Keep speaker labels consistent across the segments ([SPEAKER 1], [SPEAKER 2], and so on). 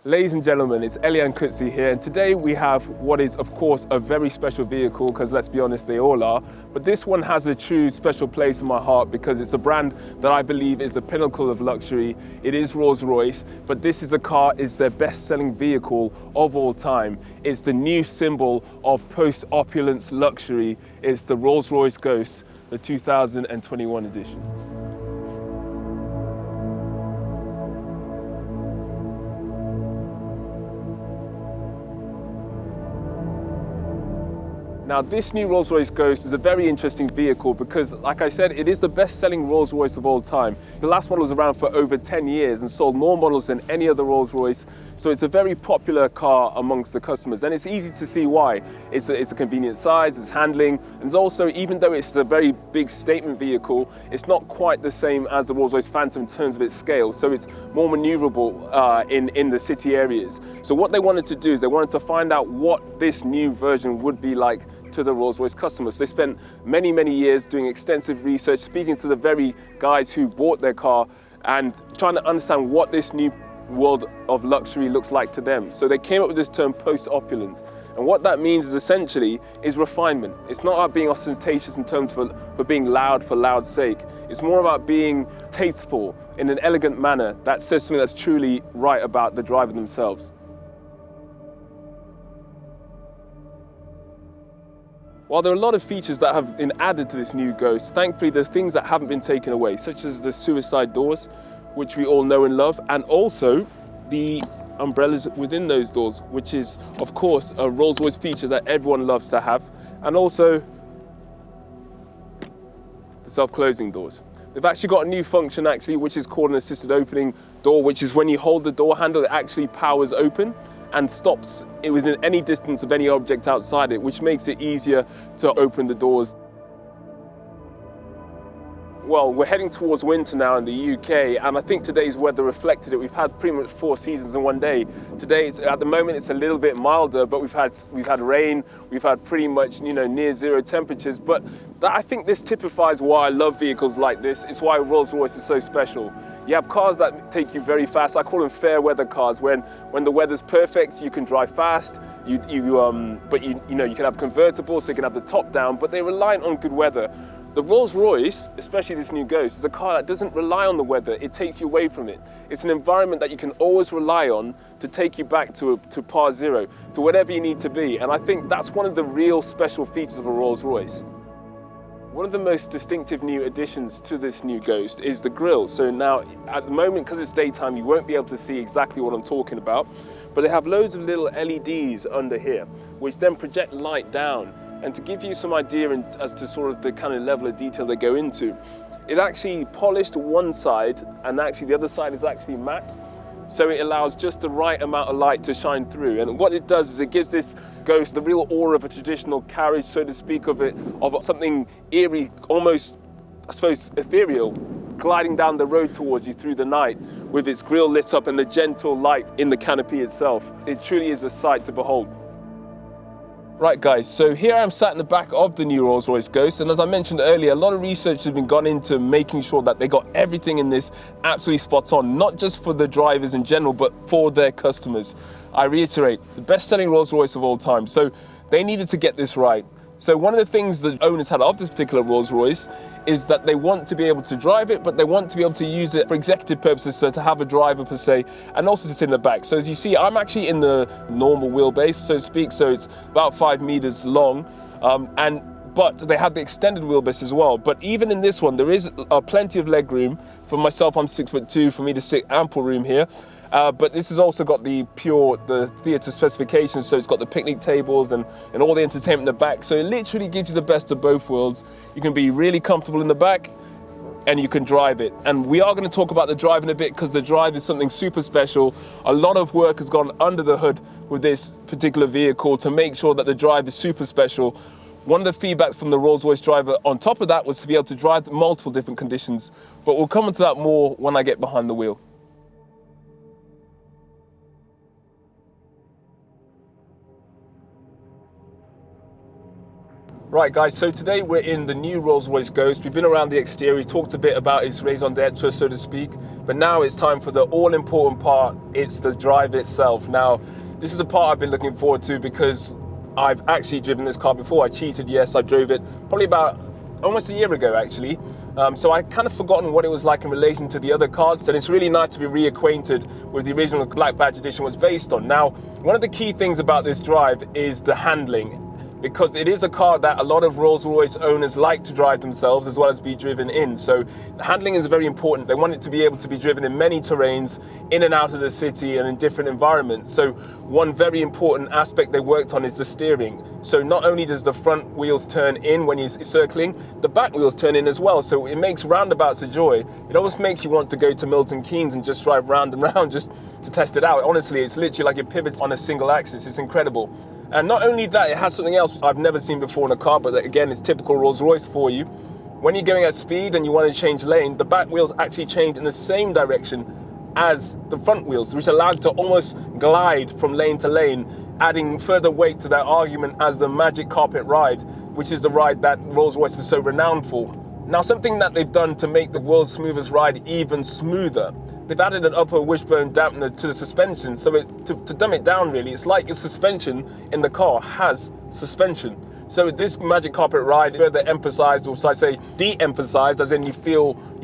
[SPEAKER 1] Ladies and gentlemen, it's Elian Kutsi here, and today we have what is, of course, a very special vehicle, because let's be honest, they all are. But this one has a true special place in my heart because it's a brand that I believe is the pinnacle of luxury. It is Rolls-Royce, but this is a car, it's their best-selling vehicle of all time. It's the new symbol of post-opulence luxury. It's the Rolls-Royce Ghost, the 2021 edition. Now, this new Rolls-Royce Ghost is a very interesting vehicle because, like I said, it is the best-selling Rolls-Royce of all time. The last model was around for over 10 years and sold more models than any other Rolls-Royce. So it's a very popular car amongst the customers, and it's easy to see why. It's a convenient size, it's handling, and it's also, even though it's a very big statement vehicle, it's not quite the same as the Rolls-Royce Phantom in terms of its scale. So it's more maneuverable in the city areas. So what they wanted to do is they wanted to find out what this new version would be like to the Rolls-Royce customers. They spent many, many years doing extensive research, speaking to the very guys who bought their car and trying to understand what this new world of luxury looks like to them. So they came up with this term post-opulence. And what that means is essentially is refinement. It's not about being ostentatious in terms for being loud for loud's sake. It's more about being tasteful in an elegant manner that says something that's truly right about the driver themselves. While there are a lot of features that have been added to this new Ghost, thankfully there's things that haven't been taken away, such as the suicide doors, which we all know and love, and also the umbrellas within those doors, which is, of course, a Rolls-Royce feature that everyone loves to have, and also the self-closing doors. They've actually got a new function, which is called an assisted opening door, which is when you hold the door handle, it actually powers open and stops it within any distance of any object outside it, which makes it easier to open the doors. Well, we're heading towards winter now in the UK, and I think today's weather reflected it. We've had pretty much 4 seasons in one day. Today, at the moment, it's a little bit milder, but we've had rain, we've had pretty much near zero temperatures. But I think this typifies why I love vehicles like this. It's why Rolls-Royce is so special. You have cars that take you very fast. I call them fair weather cars. When the weather's perfect, you can drive fast. But you can have convertibles, so you can have the top down. But they're reliant on good weather. The Rolls-Royce, especially this new Ghost, is a car that doesn't rely on the weather. It takes you away from it. It's an environment that you can always rely on to take you back to par zero, to whatever you need to be. And I think that's one of the real special features of a Rolls-Royce. One of the most distinctive new additions to this new Ghost is the grille. So now, at the moment, because it's daytime, you won't be able to see exactly what I'm talking about, but they have loads of little LEDs under here, which then project light down. And to give you some idea as to sort of the kind of level of detail they go into, it actually polished one side, and actually the other side is actually matte. So it allows just the right amount of light to shine through. And what it does is it gives this Ghost the real aura of a traditional carriage, so to speak, of something eerie, almost, I suppose, ethereal, gliding down the road towards you through the night with its grille lit up and the gentle light in the canopy itself. It truly is a sight to behold. Right guys, so here I am sat in the back of the new Rolls-Royce Ghost, and as I mentioned earlier, a lot of research has been gone into making sure that they got everything in this absolutely spot on, not just for the drivers in general, but for their customers. I reiterate, the best-selling Rolls-Royce of all time, so they needed to get this right. So one of the things the owners had of this particular Rolls-Royce is that they want to be able to drive it, but they want to be able to use it for executive purposes, so to have a driver per se, and also to sit in the back. So as you see, I'm actually in the normal wheelbase, so to speak, so it's about 5 meters long, but they have the extended wheelbase as well. But even in this one, there is plenty of leg room. For myself, I'm 6'2", for me to sit, ample room here. But this has also got the theatre specifications, so it's got the picnic tables and all the entertainment in the back. So it literally gives you the best of both worlds. You can be really comfortable in the back, and you can drive it. And we are going to talk about the drive in a bit, because the drive is something super special. A lot of work has gone under the hood with this particular vehicle to make sure that the drive is super special. One of the feedback from the Rolls-Royce driver on top of that was to be able to drive multiple different conditions. But we'll come into that more when I get behind the wheel. Right guys, so today we're in the new Rolls-Royce Ghost. We've been around the exterior, we talked a bit about its raison d'etre, so to speak, but now it's time for the all-important part. It's the drive itself. Now, this is a part I've been looking forward to because I've actually driven this car before. I cheated, yes, I drove it probably about almost a year ago actually. So I kind of forgotten what it was like in relation to the other cars, and it's really nice to be reacquainted with the original Black Badge Edition was based on. Now, one of the key things about this drive is the handling, because it is a car that a lot of Rolls-Royce owners like to drive themselves as well as be driven in. So the handling is very important. They want it to be able to be driven in many terrains, in and out of the city and in different environments. So one very important aspect they worked on is the steering. So not only does the front wheels turn in when you're circling, the back wheels turn in as well. So it makes roundabouts a joy. It almost makes you want to go to Milton Keynes and just drive round and round just to test it out. Honestly, it's literally like it pivots on a single axis. It's incredible. And not only that, it has something else I've never seen before in a car, but again, it's typical Rolls-Royce for you. When you're going at speed and you want to change lane, the back wheels actually change in the same direction as the front wheels, which allows you to almost glide from lane to lane, adding further weight to that argument as the magic carpet ride, which is the ride that Rolls-Royce is so renowned for. Now, something that they've done to make the world's smoothest ride even smoother, they've added an upper wishbone dampener to the suspension. So to dumb it down really, it's like your suspension in the car has suspension. So this magic carpet ride further emphasized, or so I say de-emphasized, as in you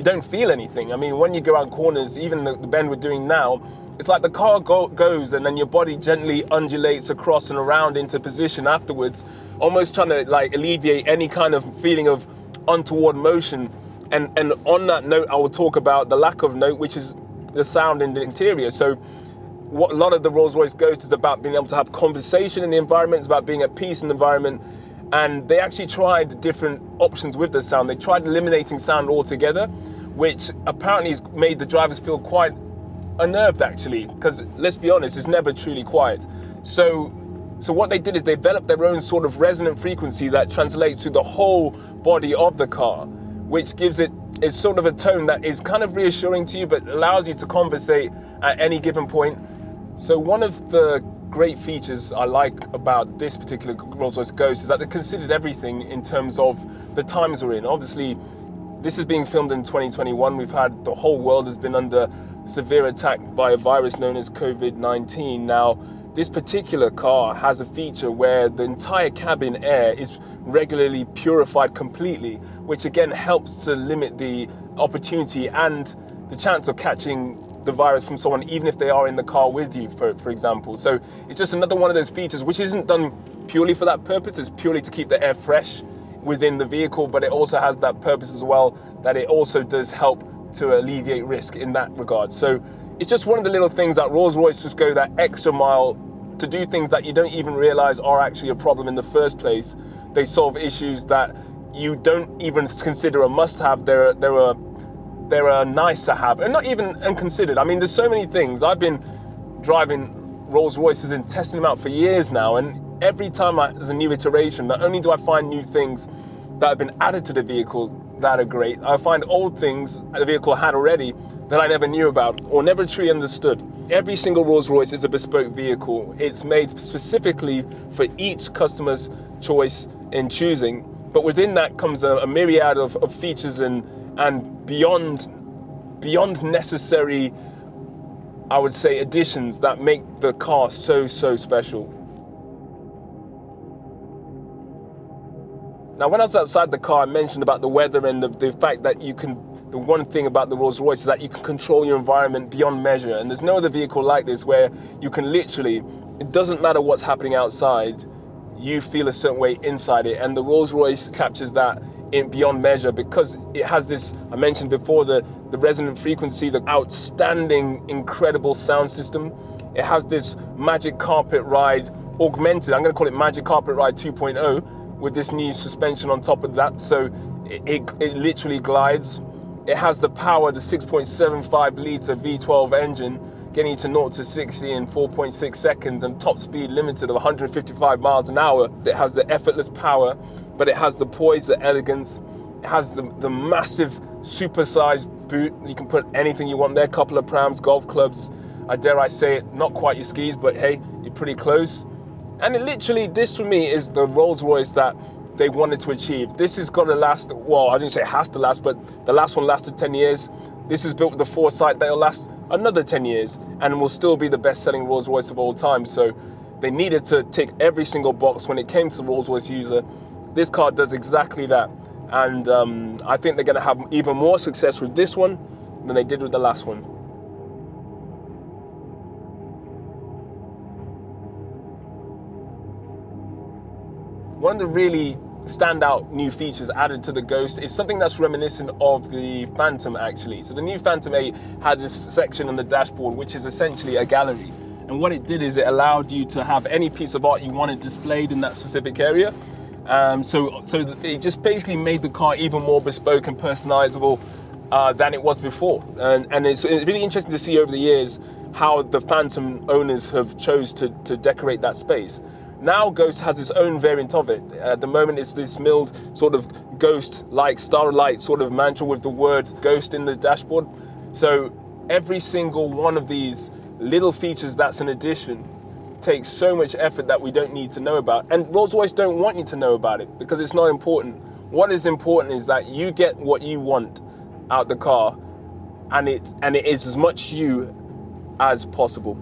[SPEAKER 1] don't feel anything. I mean, when you go around corners, even the bend we're doing now, it's like the car goes and then your body gently undulates across and around into position afterwards, almost trying to like alleviate any kind of feeling of untoward motion. And on that note, I will talk about the lack of note, which is the sound in the interior. So what a lot of the Rolls-Royce Ghost is about, being able to have conversation in the environment, it's about being at peace in the environment. And they actually tried different options with the sound. They tried eliminating sound altogether, which apparently has made the drivers feel quite unnerved actually, because let's be honest, it's never truly quiet. So what they did is they developed their own sort of resonant frequency that translates to the whole body of the car, which gives it is sort of a tone that is kind of reassuring to you, but allows you to conversate at any given point. So one of the great features I like about this particular Rolls-Royce Ghost is that they considered everything in terms of the times we're in. Obviously, this is being filmed in 2021. The whole world has been under severe attack by a virus known as COVID-19. Now, this particular car has a feature where the entire cabin air is regularly purified completely, which again helps to limit the opportunity and the chance of catching the virus from someone, even if they are in the car with you, for example. So it's just another one of those features which isn't done purely for that purpose. It's purely to keep the air fresh within the vehicle, but it also has that purpose as well, that it also does help to alleviate risk in that regard. So it's just one of the little things that Rolls-Royce just go that extra mile to do things that you don't even realize are actually a problem in the first place. They solve issues that you don't even consider a must-have. They're a nice to have, and not even unconsidered. I mean, there's so many things. I've been driving Rolls-Royces and testing them out for years now, and every time there's a new iteration, not only do I find new things that have been added to the vehicle that are great, I find old things the vehicle had already that I never knew about or never truly understood. Every single Rolls-Royce is a bespoke vehicle. It's made specifically for each customer's choice in choosing, but within that comes a myriad of features and beyond necessary, I would say, additions that make the car so special. Now, when I was outside the car, I mentioned about the weather and the fact that the one thing about the Rolls-Royce is that you can control your environment beyond measure. And there's no other vehicle like this where you can literally, it doesn't matter what's happening outside, you feel a certain way inside it. And the Rolls-Royce captures that in beyond measure because it has this, I mentioned before, the resonant frequency, the outstanding, incredible sound system. It has this magic carpet ride augmented, I'm going to call it Magic Carpet Ride 2.0, with this new suspension on top of that. So it literally glides. It has the power, the 6.75 litre V12 engine, getting you to 0 to 60 in 4.6 seconds and top speed limited of 155 miles an hour. It has the effortless power, but it has the poise, the elegance. It has the massive supersized boot. You can put anything you want there, couple of prams, golf clubs. I dare I say it, not quite your skis, but hey, you're pretty close. And it literally, this for me is the Rolls-Royce that they wanted to achieve. This is going to last, well, I didn't say it has to last, but the last one lasted 10 years. This is built with the foresight that it'll last another 10 years and will still be the best-selling Rolls-Royce of all time. So they needed to tick every single box when it came to the Rolls-Royce user. This car does exactly that. And I think they're going to have even more success with this one than they did with the last one. One of the really standout new features added to the Ghost is something that's reminiscent of the Phantom, actually. So the new Phantom 8 had this section on the dashboard, which is essentially a gallery. And what it did is it allowed you to have any piece of art you wanted displayed in that specific area. So it just basically made the car even more bespoke and personalizable than it was before. And it's really interesting to see over the years how the Phantom owners have chose to decorate that space. Now Ghost has its own variant of it. At the moment it's this milled sort of ghost-like starlight sort of mantle with the word Ghost in the dashboard. So every single one of these little features that's an addition takes so much effort that we don't need to know about. And Rolls-Royce don't want you to know about it because it's not important. What is important is that you get what you want out the car, and it is as much you as possible.